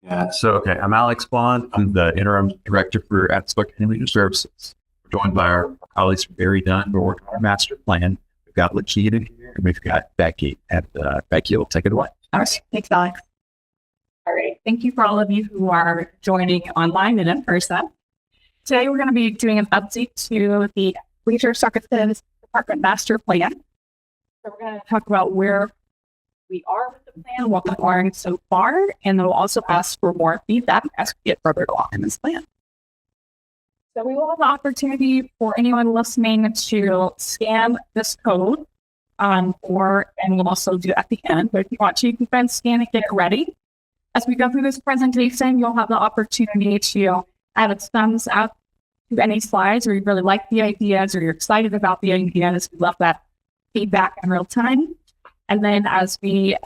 Yeah. So, okay, I'm Alex Bond. I'm the interim director for Athabasca County Leisure Services. We're joined by our colleagues from BerryDunn. We're working on our master plan. We've got Lakita here, and we've got Becky. And Becky will take it away. All right. Thanks, Alex. All right. Thank you for all of you who are joining online and in person. Today, we're going to be doing an update to the Leisure Services Department Master Plan. So we're going to talk about where we are with the plan, what we've learned so far, and then we'll also ask for more feedback as we get further along in this plan. So we will have the opportunity for anyone listening to scan this code, and we'll also do it at the end. But if you want to, you can scan it, get it ready. As we go through this presentation, you'll have the opportunity to add a thumbs up to any slides, or you really like the ideas, or you're excited about the ideas. We love that feedback in real time. And then as we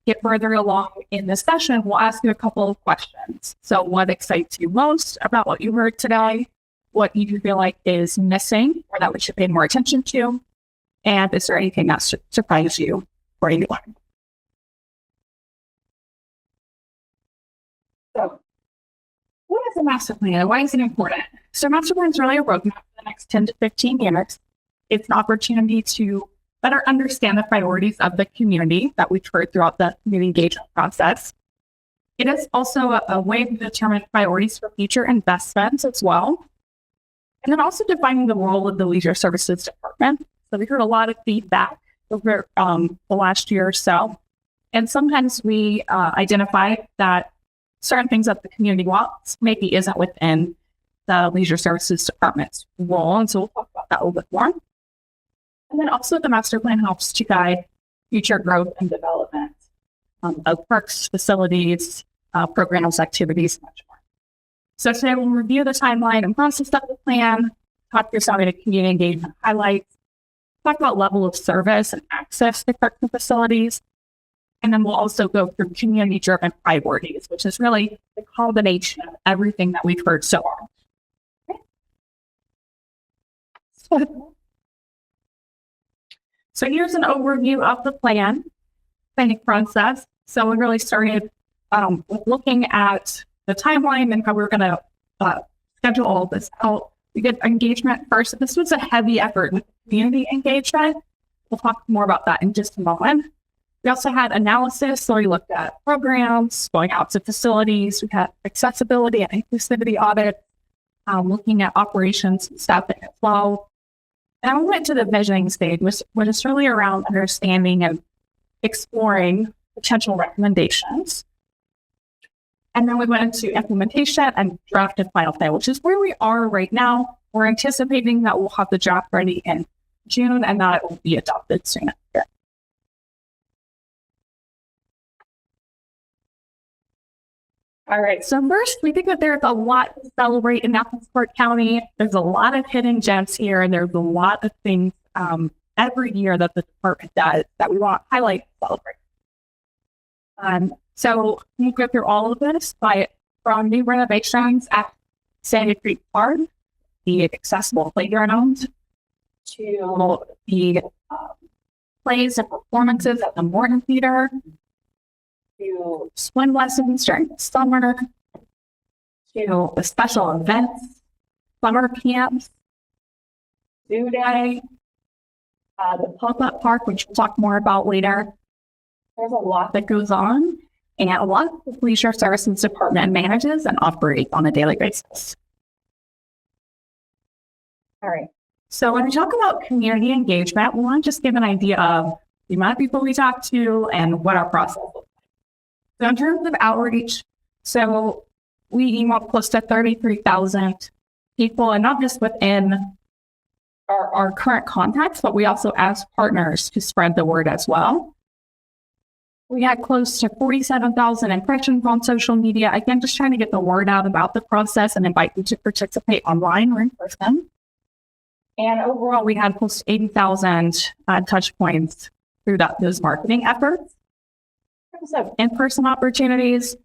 get further along in this session, we'll ask you a couple of questions. So what excites you most about what you heard today? What you feel like is missing or that we should pay more attention to? And is there anything that surprised you or you learned? So what is a master plan? Why is it important? So master plan is really a roadmap for the next 10 to 15 years. It's an opportunity to better understand the priorities of the community that we've heard throughout the community engagement process. It is also a way to determine priorities for future investments as well. And then also defining the role of the Leisure Services Department. So we heard a lot of feedback over the last year or so. And sometimes we identify that certain things that the community wants maybe isn't within the Leisure Services Department's role. And so we'll talk about that a little bit more. And then also the master plan helps to guide future growth and development of parks, facilities, programs, activities, and much more. So today we'll review the timeline and process of the plan, talk through some of the community engagement highlights, talk about level of service and access to parks and facilities, and then we'll also go through community-driven priorities, which is really the combination of everything that we've heard so far. Okay. So here's an overview of the planning process. So we really started looking at the timeline and how we're going to schedule all of this out. We did engagement first. This was a heavy effort with community engagement. We'll talk more about that in just a moment. We also had analysis. So we looked at programs, going out to facilities. We had accessibility and inclusivity audits, looking at operations and staffing as well. And we went to the visioning stage, which is really around understanding and exploring potential recommendations. And then we went into implementation and drafted final plan, which is where we are right now. We're anticipating that we'll have the draft ready in June and that it will be adopted soon after. All right, so first, we think that there's a lot to celebrate in Athabasca County. There's a lot of hidden gems here, and there's a lot of things every year that the department does that we want to highlight and celebrate. So we'll go through all of this from new renovations at Sandy Creek Park, the accessible playground, to the plays and performances at the Morton Theater, to swim lessons during the summer, to the special events, summer camps, zoo day, the pop-up park, which we'll talk more about later. There's a lot that goes on, and a lot of the Leisure Services Department manages and operates on a daily basis. All right. So when we talk about community engagement, we want to just give an idea of the amount of people we talk to and what our process looks like. So in terms of outreach, so we emailed close to 33,000 people, and not just within our current contacts, but we also asked partners to spread the word as well. We had close to 47,000 impressions on social media. Again, just trying to get the word out about the process and invite you to participate online or in person. And overall, we had close to 80,000 touch points through those marketing efforts. So in-person opportunities.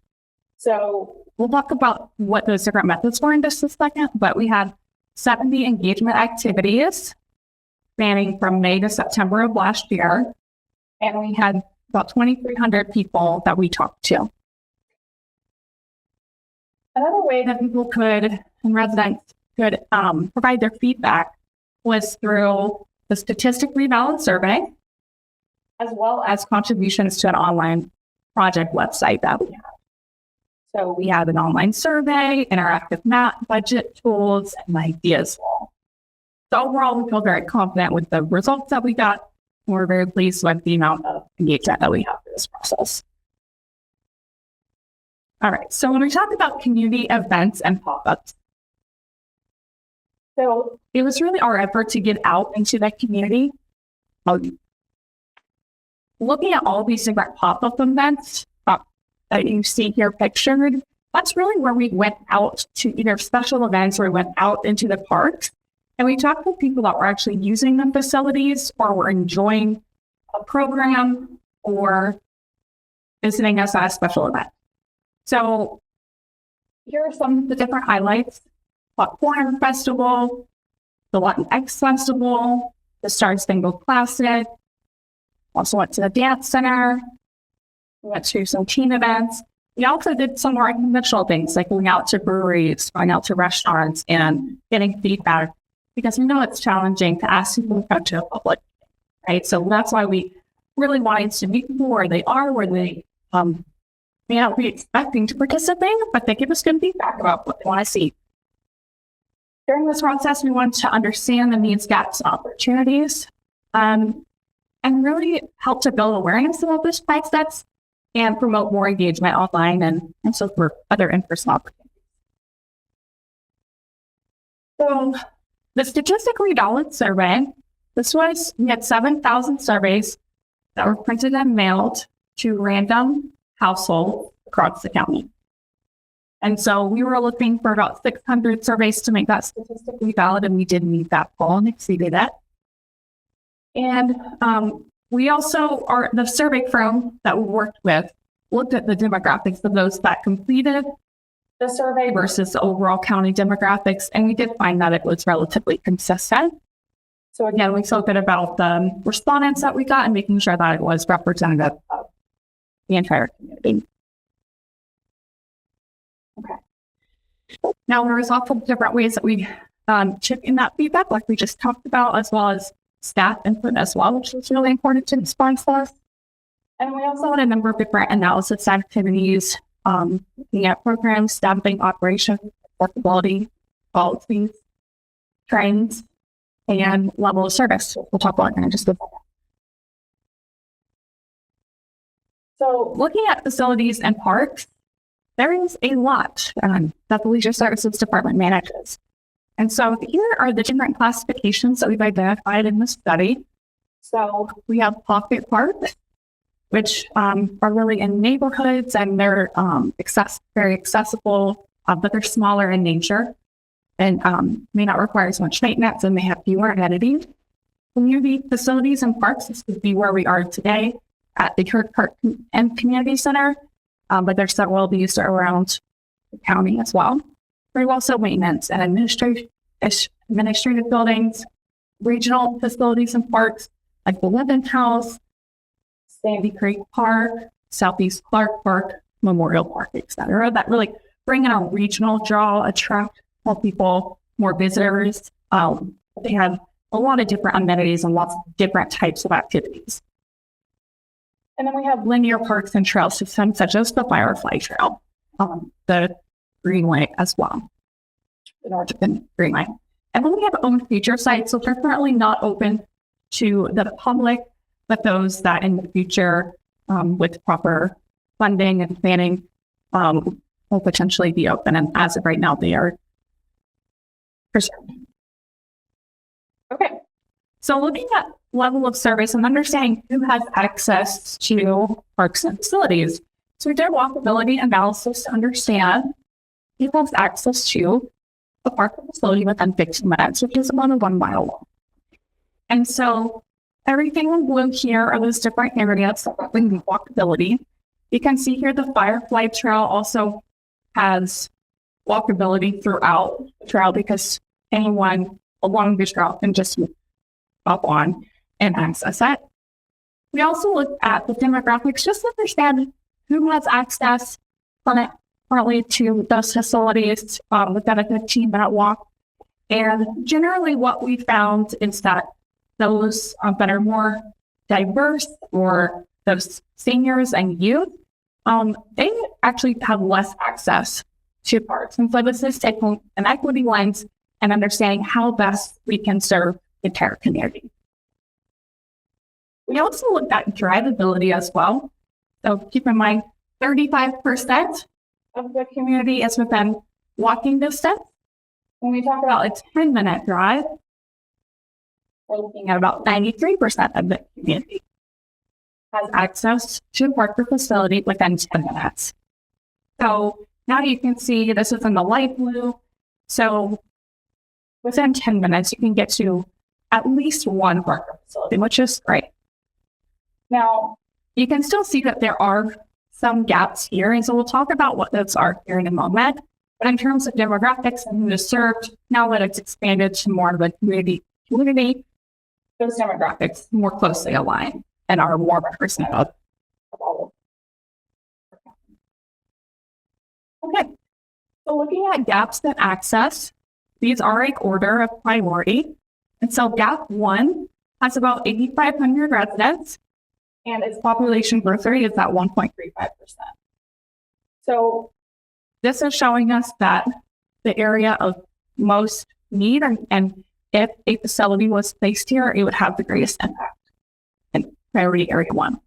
So we'll talk about what those different methods were in just a second, but we had 70 engagement activities spanning from May to September of last year. And we had about 2,300 people that we talked to. Another way that people could, and residents could provide their feedback was through the statistically valid survey, as well as contributions to an online project website that we have. So we have an online survey, interactive map, budget tools, and ideas wall. So overall, we feel very confident with the results that we got. We're very pleased with the amount of engagement that we have for this process. All right, so when we talk about community events and pop-ups, so it was really our effort to get out into that community. Looking at all these different pop-up events that you see here pictured, that's really where we went out to either special events or we went out into the parks. And we talked with people that were actually using the facilities or were enjoying a program or visiting us at a special event. So here are some of the different highlights. Popcorn Festival, the Latinx Festival, the Star Spangled Classic. Also went to the Dance Center. We went to some teen events. We also did some more unconventional things, like going out to breweries, going out to restaurants, and getting feedback, because we know it's challenging to ask people to come to a public, right? So that's why we really wanted to meet people where they are, where they may not be expecting to participate, but they give us good feedback about what they want to see. During this process, we wanted to understand the needs, gaps, and opportunities, and really help to build awareness about this process and promote more engagement online and also for other in-person opportunities. So the statistically valid survey, we had 7,000 surveys that were printed and mailed to random households across the county. And so we were looking for about 600 surveys to make that statistically valid, and we did meet that goal and exceeded that. And we also the survey firm that we worked with looked at the demographics of those that completed the survey versus the overall county demographics, and we did find that it was relatively consistent. So again, we felt good about the respondents that we got and making sure that it was representative of the entire community. Okay. Now, there was also different ways that we chip in that feedback, like we just talked about, as well as staff input as well, which was really important to response to us. And we also had a number of different analysis activities, looking at programs, staffing, operations, workability, policies, trends, and level of service. We'll talk about that in just a second. So looking at facilities and parks, there is a lot that the Leisure Services Department manages. And so here are the different classifications that we've identified in the study. So we have pocket parks, which are really in neighborhoods, and they're very accessible, but they're smaller in nature and may not require as much maintenance, and they have fewer amenities. Community facilities and parks, this would be where we are today at the Kirk Park and Community Center, but there's several of these around the county as well. There's also maintenance and administrative buildings, regional facilities and parks like the Linden House, Sandy Creek Park, Southeast Clark Park, Memorial Park, etc. That really bring in a regional draw, attract more people, more visitors. They have a lot of different amenities and lots of different types of activities. And then we have linear parks and trail systems such as the Firefly Trail, the Greenway as well, the Northern Greenway. And then we have own feature sites, so they're currently not open to the public, but those that in the future, with proper funding and planning, will potentially be open. And as of right now, they are preserved. Okay, so looking at level of service and understanding who has access to parks and facilities. So we did walkability analysis to understand people's access to a park or facility within 15 minutes, which is about a 1 mile long. And so everything in blue here are those different areas with walkability. You can see here the Firefly Trail also has walkability throughout the trail because anyone along the trail can just up on and access it. We also look at the demographics just to understand who has access on it currently to those facilities within a 15-minute walk. And generally what we found is that those that are more diverse, or those seniors and youth, they actually have less access to parks. And so this is taking an equity lens and understanding how best we can serve the entire community. We also looked at drivability as well. So keep in mind, 35% of the community is within walking distance. When we talk about a 10-minute drive, we're looking at about 93% of the community has access to a park or facility within 10 minutes. So now you can see this is in the light blue. So within 10 minutes, you can get to at least one park or facility, which is great. Now, you can still see that there are some gaps here, and so we'll talk about what those are here in a moment. But in terms of demographics and who is served, now that it's expanded to more of a community, those demographics more closely align and are more representative of all of them. Okay, so looking at gaps in access, these are in order of priority. And so gap 1 has about 8,500 residents, and its population growth rate is at 1.35%. So this is showing us that the area of most need, and if a facility was placed here, it would have the greatest impact in priority area 1.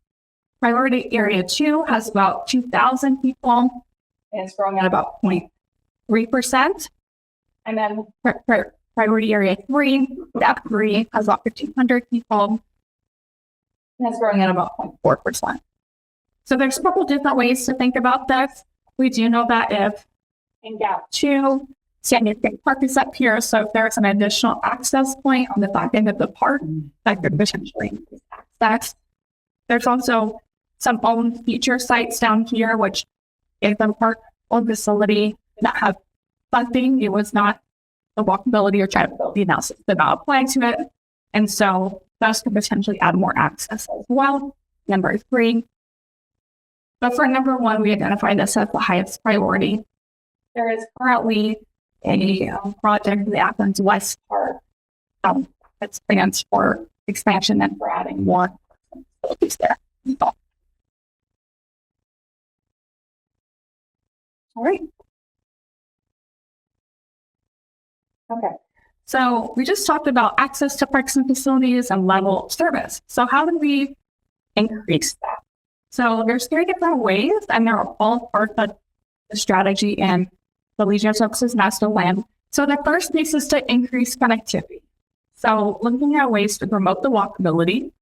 Priority area 2 has about 2,000 people, and it's growing at about 0.3%. And then priority area 3, gap 3 has about 1,500 people, and it's growing at about 0.4%. So there's a couple different ways to think about this. We do know that if in gap 2, significant park is up here, so if there's an additional access point on the back end of the park, that could potentially increase access. There's also some owned feature sites down here, which if the park or facility did not have funding, it was not the walkability or drivability analysis did not apply to it. And so those could potentially add more access as well. Number 3. But for number 1, we identified this as the highest priority. There is currently a project in the Athens West Park that's plans for expansion and for adding more facilities there. All right. Okay. So we just talked about access to parks and facilities and level of service. So how do we increase that? So there's 3 different ways, and they're all part of the strategy and the Leisure Services Master Plan. So the first piece is to increase connectivity. So looking at ways to promote the walkability,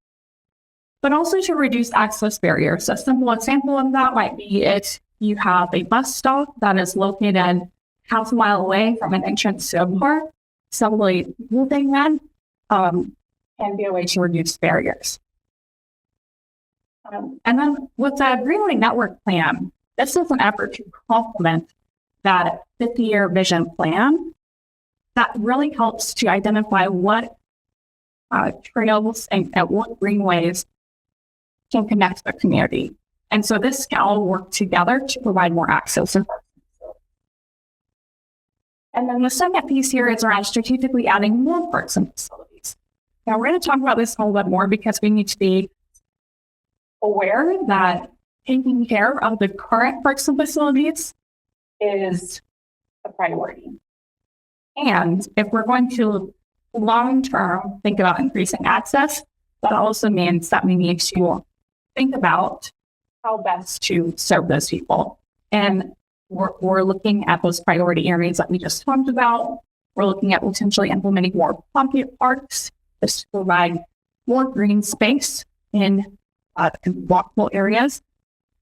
but also to reduce access barriers. A simple example of that might be if you have a bus stop that is located half a mile away from an entrance to a park, simply moving that can be a way to reduce barriers. And then with the Greenway Network Plan, this is an effort to complement that 50-year vision plan that really helps to identify what trails and what greenways can connect the community. And so this can all work together to provide more access. And then the second piece here is around strategically adding more parks and facilities. Now we're going to talk about this a little bit more because we need to be aware that taking care of the current parks and facilities is a priority. And if we're going to long-term think about increasing access, that also means that we need to think about how best to serve those people. And we're looking at those priority areas that we just talked about. We're looking at potentially implementing more pocket parks just to provide more green space in walkable areas.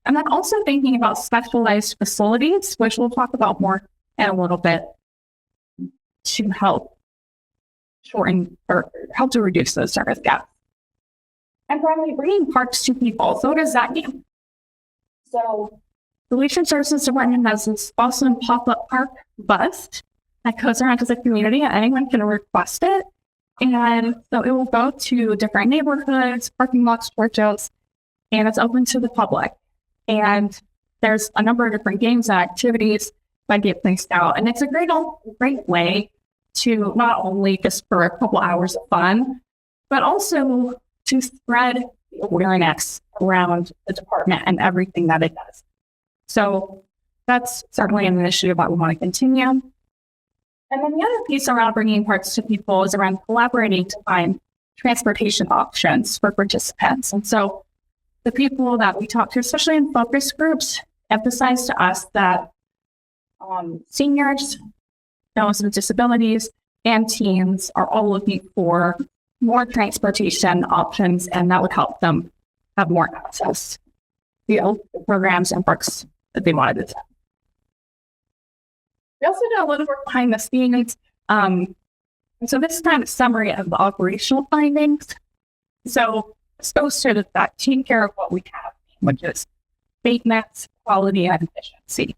And then also thinking about specialized facilities, which we'll talk about more in a little bit, to help shorten or help to reduce those service gaps. And finally, bringing parks to people. So what does that mean? So the Leisure Services Department has this awesome pop-up park bus that goes around to the community, and anyone can request it. And so it will go to different neighborhoods, parking lots, churches, and it's open to the public. And there's a number of different games and activities that get placed out. And it's a great way to not only just for a couple hours of fun, but also to spread the awareness around the department and everything that it does. So that's certainly an initiative that we want to continue. And then the other piece around bringing parts to people is around collaborating to find transportation options for participants. And so the people that we talk to, especially in focus groups, emphasize to us that seniors, those with disabilities, and teens are all looking for more transportation options, and that would help them have more access to the programs and perks that they wanted to do. We also do a little work behind the scenes. And so this is kind of a summary of the operational findings. So it's goes to that taking care of what we have, which is maintenance, quality, and efficiency.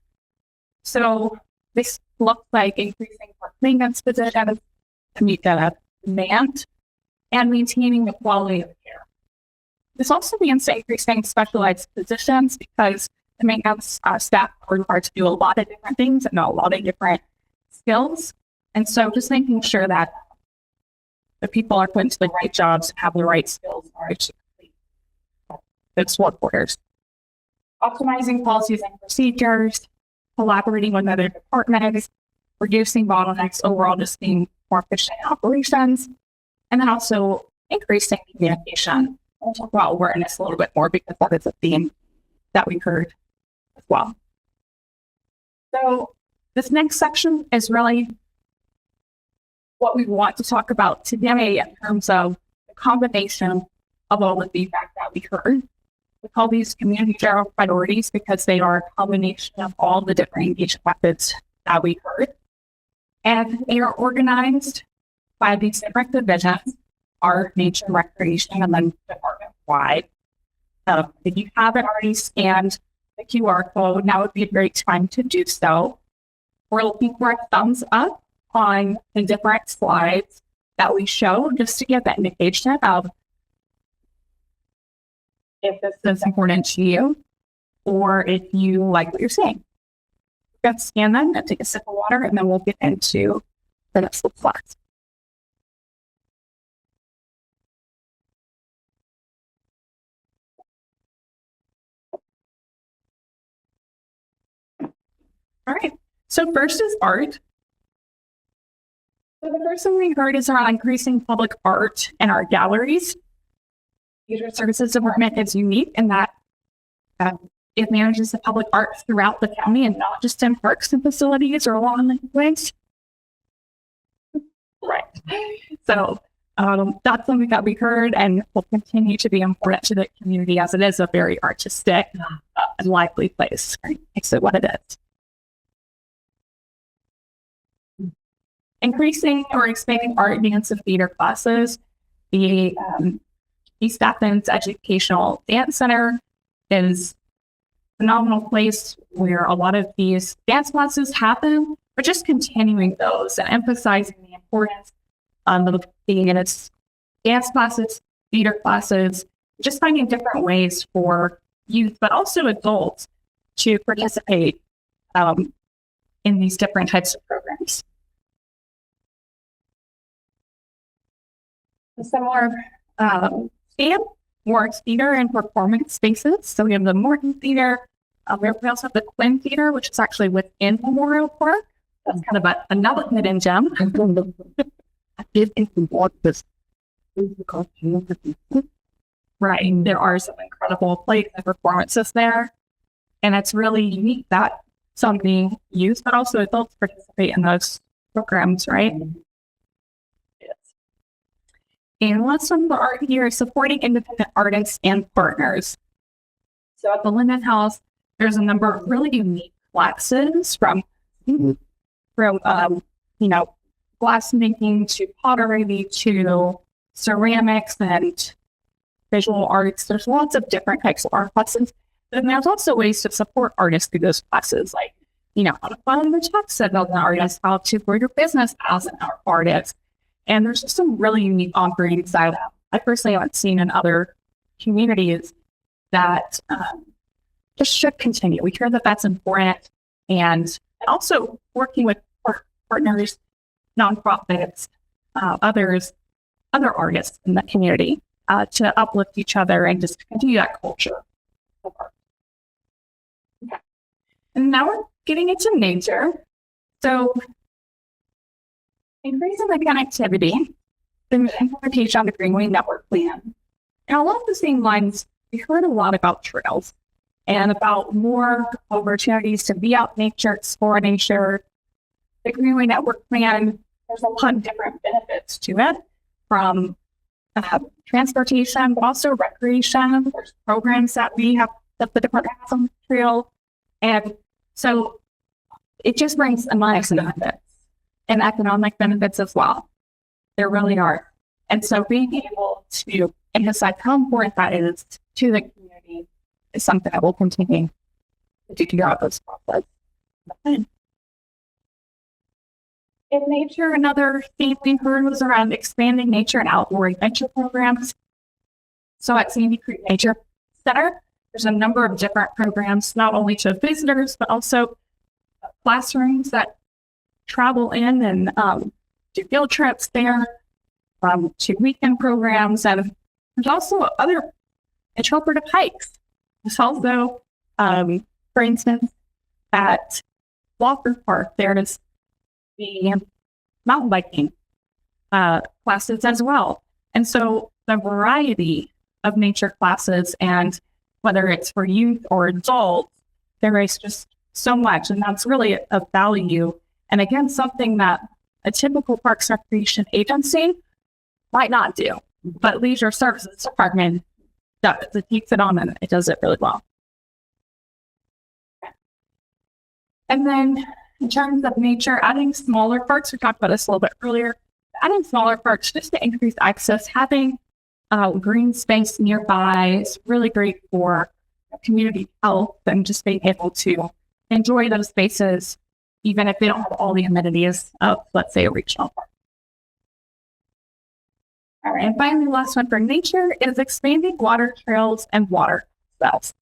So this looks like increasing park maintenance positions to meet that demand and maintaining the quality of care. This also means increasing specialized positions because the maintenance staff are required to do a lot of different things and know a lot of different skills. And so just making sure that the people are put into the right jobs, have the right skills in order to complete those work orders. Optimizing policies and procedures, collaborating with other departments, reducing bottlenecks, overall just being more efficient in operations, and then also increasing communication. We'll talk about awareness a little bit more because that is a theme that we heard as well. So this next section is really what we want to talk about today in terms of the combination of all the feedback that we heard. We call these community general priorities because they are a combination of all the different engagement methods that we heard. And they are organized by these different divisions, art, nature, recreation, and then department-wide. If you haven't already scanned the QR code, now would be a great time to do so. We're looking for a thumbs up on the different slides that we show just to give that indication of if this is important to you or if you like what you're seeing. We're going to scan them and take a sip of water, and then we'll get into the next slides. All right, so first is art. So the first thing we heard is around increasing public art in our galleries. User Services Department is unique in that it manages the public art throughout the county and not just in parks and facilities or along the ways. Right. So that's something that we heard and will continue to be important to the community as it is a very artistic and lively place. Right? Makes it what it is. Increasing or expanding art, dance, and theater classes. The East Athens Educational Dance Center is a phenomenal place where a lot of these dance classes happen, but just continuing those and emphasizing the importance of being in its dance classes, theater classes, just finding different ways for youth, but also adults to participate in these different types of programs. A similar theme, more theater and performance spaces. So we have the Morton Theater. We also have the Quinn Theater, which is actually within Memorial Park. That's kind of another hidden gem. Right. There are some incredible plays and performances there. And it's really unique that some being youth, but also adults participate in those programs, right? And last one for art here is supporting independent artists and partners. So at the Linden House, there's a number of really unique classes from glass making to pottery to ceramics and visual arts. There's lots of different types of art classes. And there's also ways to support artists through those classes, like, how to file the checks as an artist, how to grow your business as an artist. And there's just some really unique offerings that I personally haven't seen in other communities that just should continue. We hear that that's important, and also working with partners, nonprofits, other artists in the community to uplift each other and just continue that culture of art. Okay. And now we're getting into nature. So increasing the connectivity, the implementation of the Greenway Network Plan. And along the same lines, we heard a lot about trails and about more opportunities to be out in nature, explore nature. The Greenway Network Plan, there's a lot of different benefits to it, from transportation, but also recreation. There's programs that we have that the department has on the trail. And so it just brings a lot of benefits and economic benefits as well. There really are. And so being able to emphasize how important that is to the community is something that will continue to figure out this process. In nature, another theme we heard was around expanding nature and outdoor adventure programs. So at Sandy Creek Nature Center, there's a number of different programs, not only to visitors, but also classrooms that travel in and do field trips there, to weekend programs, and there's also other interpretive hikes. There's also, for instance, at Walker Park, there's the mountain biking classes as well. And so the variety of nature classes, and whether it's for youth or adults, there is just so much, and that's really a value. And again, something that a typical Parks Recreation agency might not do, but Leisure Services Department does. It takes it on and it does it really well. And then in terms of nature, adding smaller parks, we talked about this a little bit earlier, adding smaller parks just to increase access, having green space nearby is really great for community health and just being able to enjoy those spaces, even if they don't have all the amenities of, let's say, a regional park. All right, and finally, the last one for nature is expanding water trails and water wells.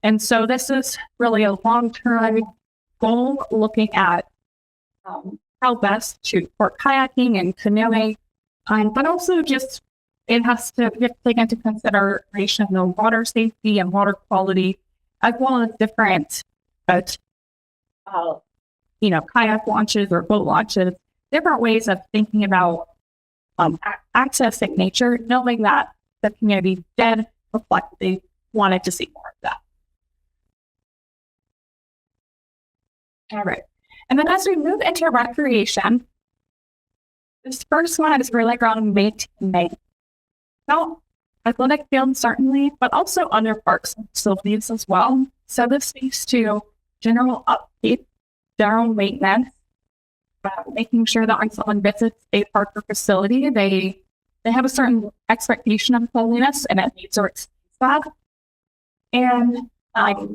And so this is really a long-term goal, looking at how best to support kayaking and canoeing, but also just it has to take into consideration the water safety and water quality, as well as different, kayak launches or boat launches, different ways of thinking about accessing nature, knowing that the community did reflect they wanted to see more of that. All right. And then as we move into recreation, this first one is really around maintaining. Now, athletic fields certainly, but also other parks and facilities as well. So this speaks to general upkeep, general maintenance, making sure that when someone visits a park or facility, they have a certain expectation of cleanliness and it needs to exceed that. And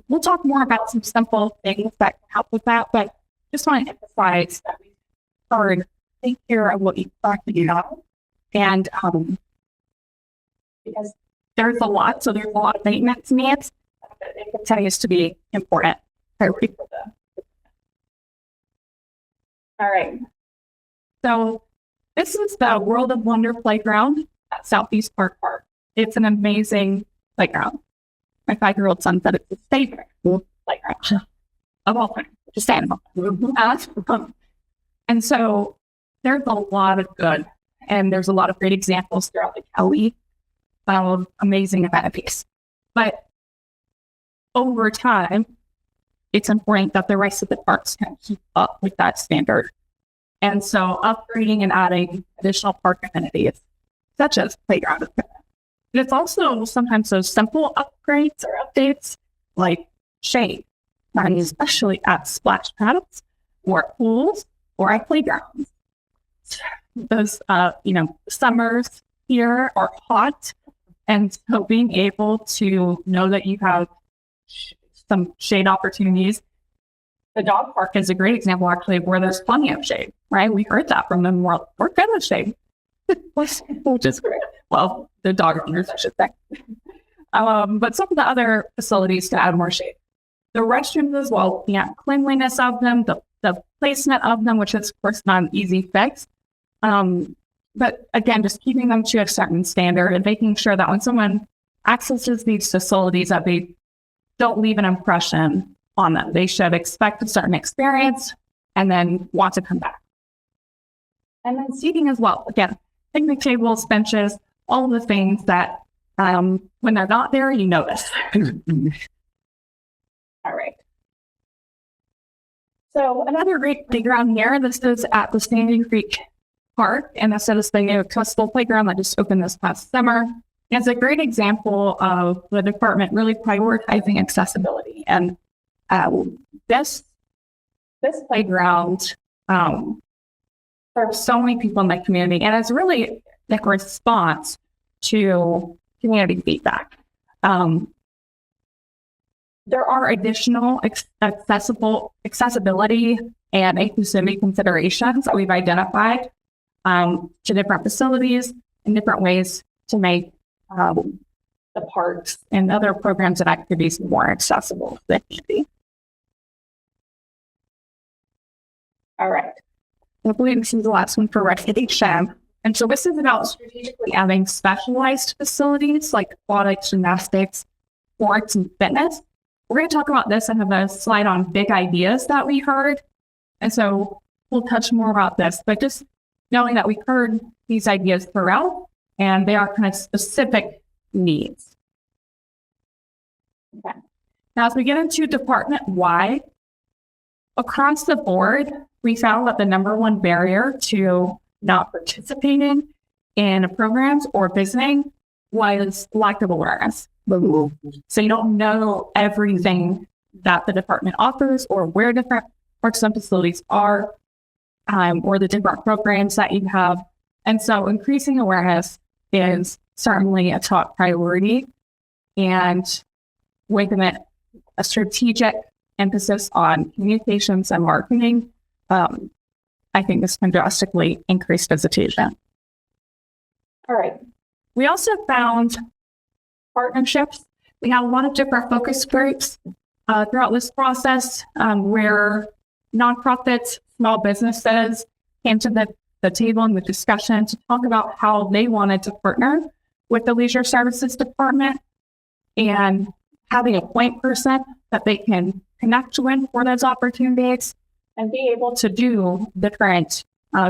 we'll talk more about some simple things that can help with that, but just want to emphasize that we start take care of what you practically know. And because there's a lot of maintenance needs, but it continues to be important priority for them. All right. So this is the World of Wonder playground at Southeast Park. It's an amazing playground. My 5-year-old son said it's his favorite playground of all time. Just animal. And so there's a lot of good, and there's a lot of great examples throughout the county of amazing amenities. But over time, it's important that the rest of the parks can keep up with that standard. And so upgrading and adding additional park amenities, such as playground equipment. But it's also sometimes those simple upgrades or updates like shade, and especially at splash pads or pools or at playgrounds. Those, summers here are hot. And so being able to know that you have some shade opportunities. The dog park is a great example, actually, of where there's plenty of shade, right? We heard that from them. We're good with shade, which is great. Well, the dog owners, I should say. But some of the other facilities to add more shade. The restrooms as well, looking at cleanliness of them, the placement of them, which is, of course, not an easy fix. But again, just keeping them to a certain standard and making sure that when someone accesses these facilities, that they don't leave an impression on them. They should expect a certain experience and then want to come back. And then seating as well. Again, picnic tables, benches, all of the things that when they're not there, you notice. All right. So another great playground here. This is at the Standing Creek Park, and this is the new accessible playground that just opened this past summer. It's a great example of the department really prioritizing accessibility. And this playground serves so many people in the community, and it's really like a response to community feedback. There are additional accessibility and inclusivity considerations that we've identified to different facilities and different ways to make the parks and other programs and activities more accessible to the community. All right. I believe this is the last one for recreation. And so this is about strategically adding specialized facilities like aquatics, gymnastics, sports, and fitness. We're going to talk about this. I have a slide on big ideas that we heard. And so we'll touch more about this, but just knowing that we heard these ideas throughout and they are kind of specific needs. Okay. Now, as we get into department-wide, across the board, we found that the number one barrier to not participating in programs or visiting was lack of awareness. So you don't know everything that the department offers or where different parks and facilities are or the different programs that you have. And so increasing awareness is certainly a top priority. And with a strategic emphasis on communications and marketing, I think this can drastically increase visitation. All right. We also found partnerships. We have a lot of different focus groups throughout this process where nonprofits, small businesses came to the table in the discussion to talk about how they wanted to partner with the Leisure Services Department and having a point person that they can connect with for those opportunities and be able to do different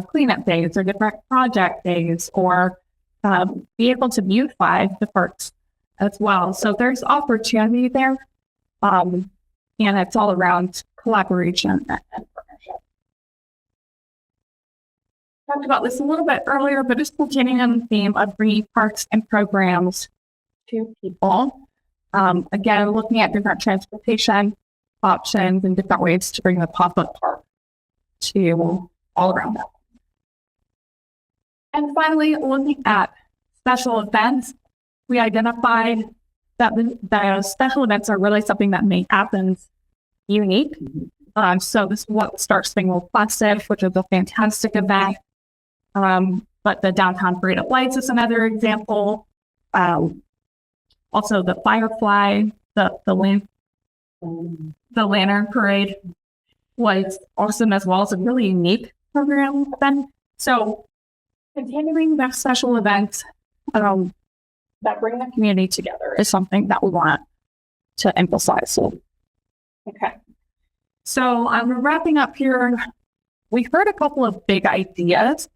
cleanup days or different project days or be able to beautify the parks as well. So there's opportunity there, and it's all around collaboration and partnership. Talked about this a little bit earlier, but just continuing on the theme of bringing parks and programs to people. Again, looking at different transportation options and different ways to bring the pop-up park to all around that. And finally, looking at special events, we identified that the special events are really something that make Athens unique. So this is what starts being World Plastic, which is a fantastic event. But the Downtown Parade of Lights is another example. Also, the Firefly, the Lantern Parade was awesome as well. It's a really unique program event. So continuing the special events that bring the community together is something that we want to emphasize. Okay. So I'm wrapping up here. We heard a couple of big ideas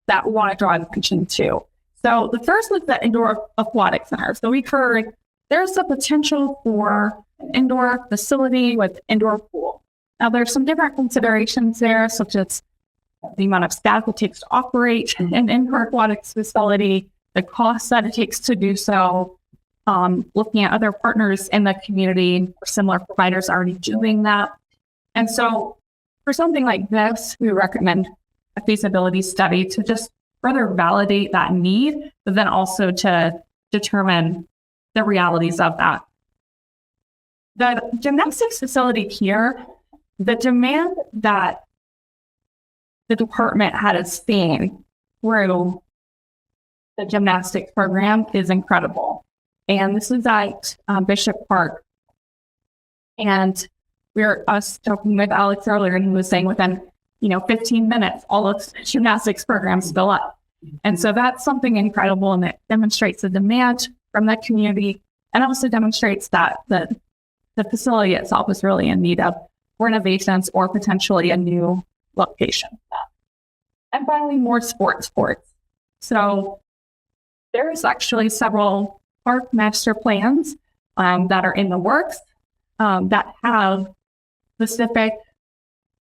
that we want to draw attention to. So the first was the indoor aquatic center. So we heard there's a potential for an indoor facility with indoor pool. Now there's some different considerations there, such as the amount of staff it takes to operate an indoor aquatics facility, the cost that it takes to do so, looking at other partners in the community or similar providers already doing that. And so for something like this, we recommend a feasibility study to just further validate that need, but then also to determine the realities of that. The gymnastics facility here, the demand that the department had seen through the gymnastics program is incredible. And this is at Bishop Park. And I was talking with Alex earlier, and he was saying within, 15 minutes, all of gymnastics programs fill up. And so that's something incredible, and it demonstrates the demand from that community, and also demonstrates that the facility itself is really in need of renovations or potentially a new location. And finally, more sports. So there's actually several park master plans that are in the works that have specific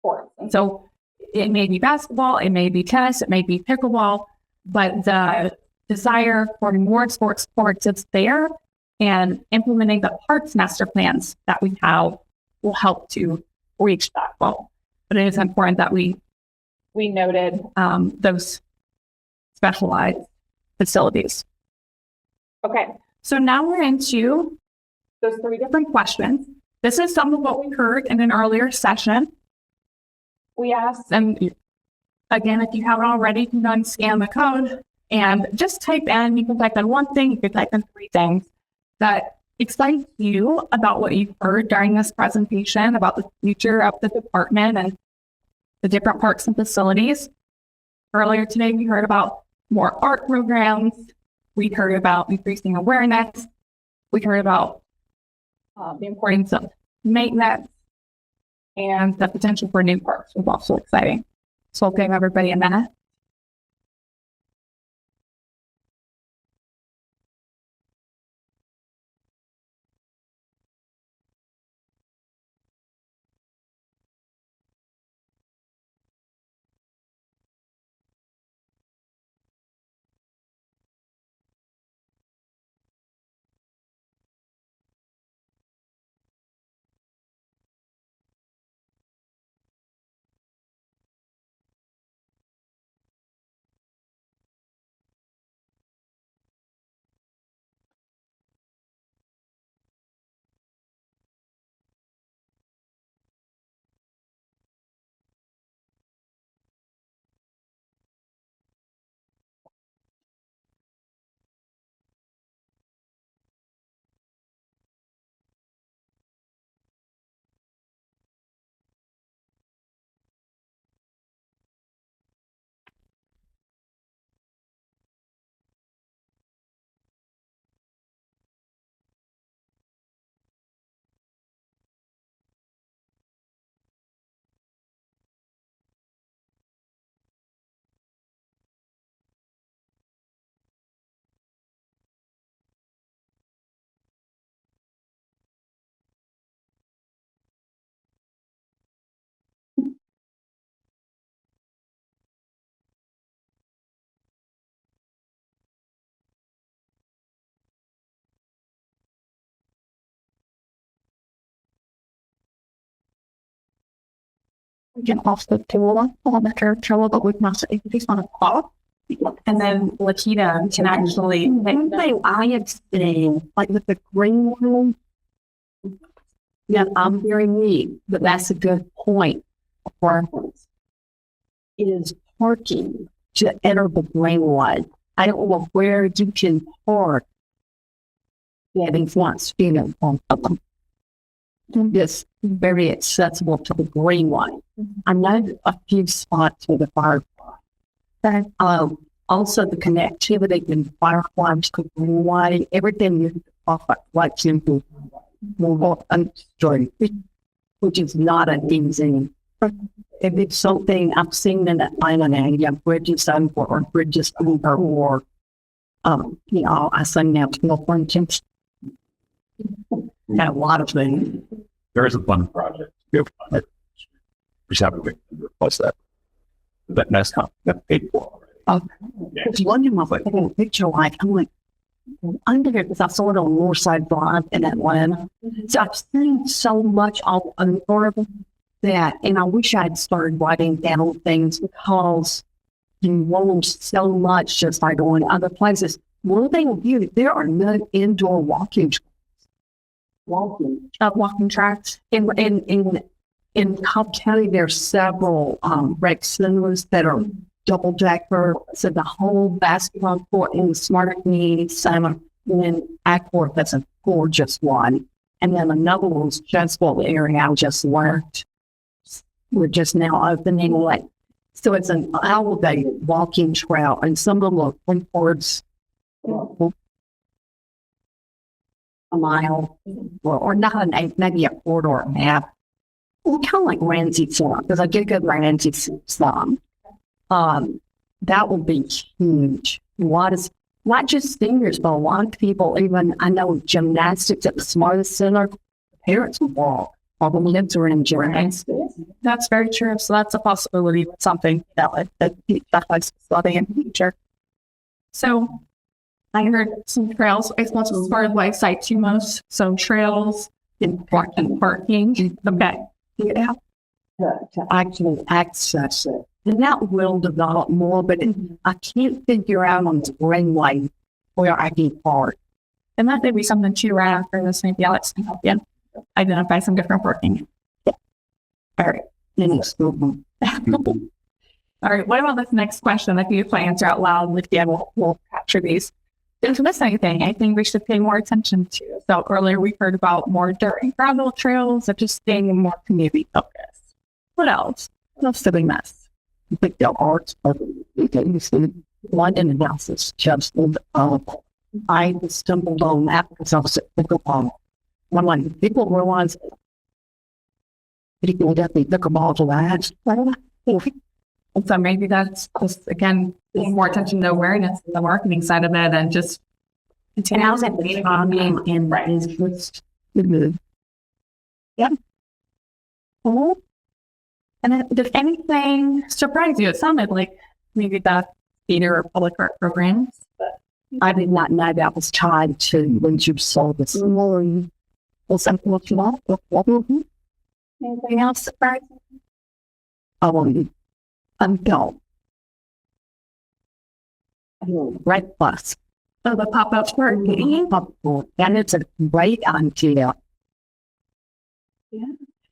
sports. And so it may be basketball, it may be tennis, it may be pickleball, but the desire for more sports is there, and implementing the parks master plans that we have will help to reach that goal. But it is important that we noted those specialized facilities. Okay, so now we're into those 3 different questions. This is some of what we heard in an earlier session. We asked, and again, if you haven't already, you can go and scan the code and just type in. You can type in 1 thing, you can type in 3 things that excites you about what you've heard during this presentation about the future of the department and the different parks and facilities. Earlier today, we heard about more art programs. We heard about increasing awareness. We heard about the importance of maintenance and the potential for new parks was also exciting. So I'll give everybody a minute. We can also do a better trouble, but with master activities on a call. And then Lakita can actually I have seen, like with the green room. Yeah, I'm very neat, but that's a good point for is parking to enter the green one. I don't know where you can park that is not student on them. It's very accessible to the green one. I know a few spots with the Firefly. Also the connectivity in Firefly to the green one, everything is off like simple story, which is not an easy. If it's something I've seen in Atlanta now, you have bridges over or bridges over, or I sing now to for instance. Got a lot of things. There is a fun project. We just have to wait to replace that. But that's not paid for already. It's one of my favorite picture, like, I'm like, under here, because I saw it on Northside Drive in Atlanta. So I've seen so much of that, and I wish I'd started writing down things because you learn so much just by going other places. One thing with you, there are no indoor walking tracks. In Cobb County, there's several rec centers that are double decker. So the whole basketball court in the Smarter Community Center in Ackworth, that's a gorgeous one. And then another one's just what the area I just learned. We're just now opening it. So it's an elevated walking trail, and some of them are towards a mile, or not an eight, maybe a quarter or a half. Well, kind of like Ramsey Farm, because I do go to Ramsey Farm. That will be huge. Not just seniors, but a lot of people, even I know gymnastics at the Smartest Center, parents will walk. All the kids are in gymnastics. That's very true. So that's a possibility, something that I studying in the future. So I heard some trails. I suppose as far as what excites you most. So trails and parking. Okay. Yeah. To actually access it. And that will develop more, but I can't figure out on the greenway where I can park. And that may be something too right after this. Maybe Alex can help you identify some different parking. Yeah. All right. All right. What about this next question? If you can answer out loud with you, we'll capture these. Didn't miss anything I think we should pay more attention to. So earlier we heard about more dirt and gravel trails and just staying more community focused. What else? What else did we miss? I think the arts of London analysis just I stumbled on that because I was at pickleball. When like people realize people definitely pickleball to that. And so maybe that's just, again, paying more attention to awareness and the marketing side of it and just continuously and right. is just good. Yeah. Cool. And then, did anything surprise you? It sounded like maybe the theater or public art programs, but I did not know that was tied to when you saw this. anything else surprising? No. Right plus. Oh, the pop-up parking. And it's a great idea. Yeah.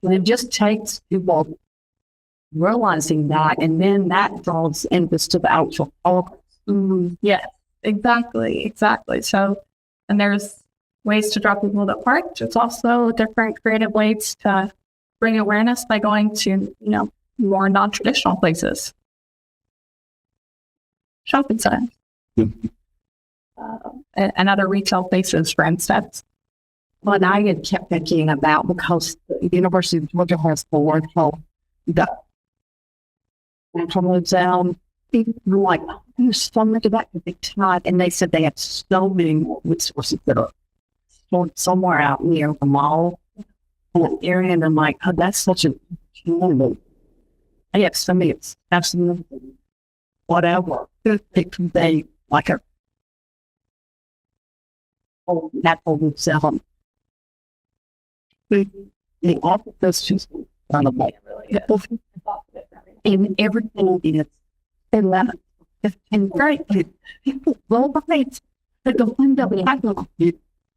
And it just takes people realizing that, and then that draws interest to the actual programs. Yes, exactly. So, and there's ways to draw people to park. There's also different creative ways to bring awareness by going to, more non-traditional places. Shopping centers. And other retail places, for instance. What I had kept thinking about, because the University of Georgia has the word called the National Exam. People were like, there's so much of that could be taught. And they said they had so many resources that are stored somewhere out near the mall in an area. And I'm like, oh, that's such a opportunity. I have so many, absolutely whatever. It could be like a natural exam. The office just kind of like, and everything is 11, 15, great. People roll by at the window and I go,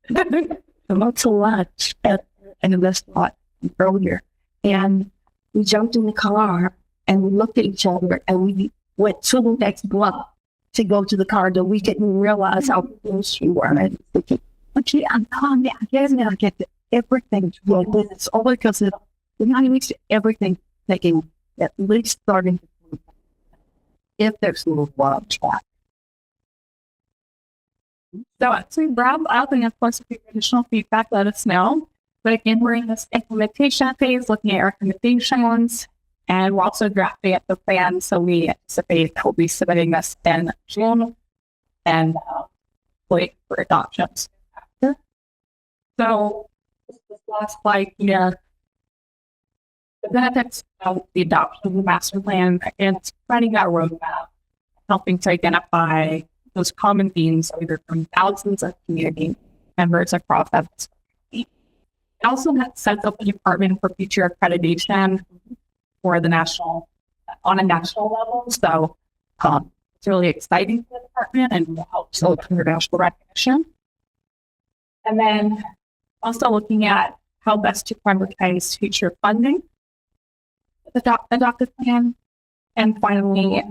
and that's a lot and the restaurant earlier. And we jumped in the car and we looked at each other and we went to the next block to go to the car that we didn't realize how close we were. And thinking, okay, I'm calm. I guess now I get to everything. It's all because we're not even to everything taking at least starting if there's a little wild track. So as we wrap up, and of course, if you have additional feedback, let us know. But again, we're in this implementation phase, looking at recommendations, and we're also drafting up the plan. So we anticipate that we'll be submitting this in June and wait for adoptions. So this last slide here. The benefits of the adoption of the master plan, again, it's providing that roadmap, helping to identify those common themes, either from thousands of community members across that. It also sets up the department for future accreditation for the on a national level. So it's really exciting for the department and will help facilitate international recognition. And then also looking at how best to prioritize future funding, the adopted plan, and finally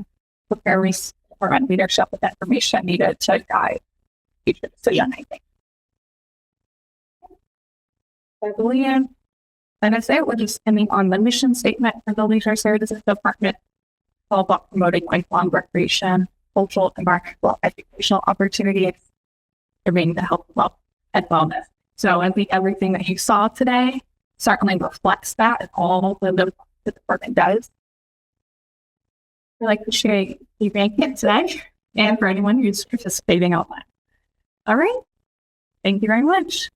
prepare department leadership with information needed to guide future decision making. I believe, and I say we're just ending on the mission statement for the Leisure Services Department, all about promoting lifelong recreation, cultural, environmental, educational opportunities, promoting the health, wealth, and wellness. So I think everything that you saw today certainly reflects that and all the department does. I'd like to share you thank you today and for anyone who's participating online. All right. Thank you very much.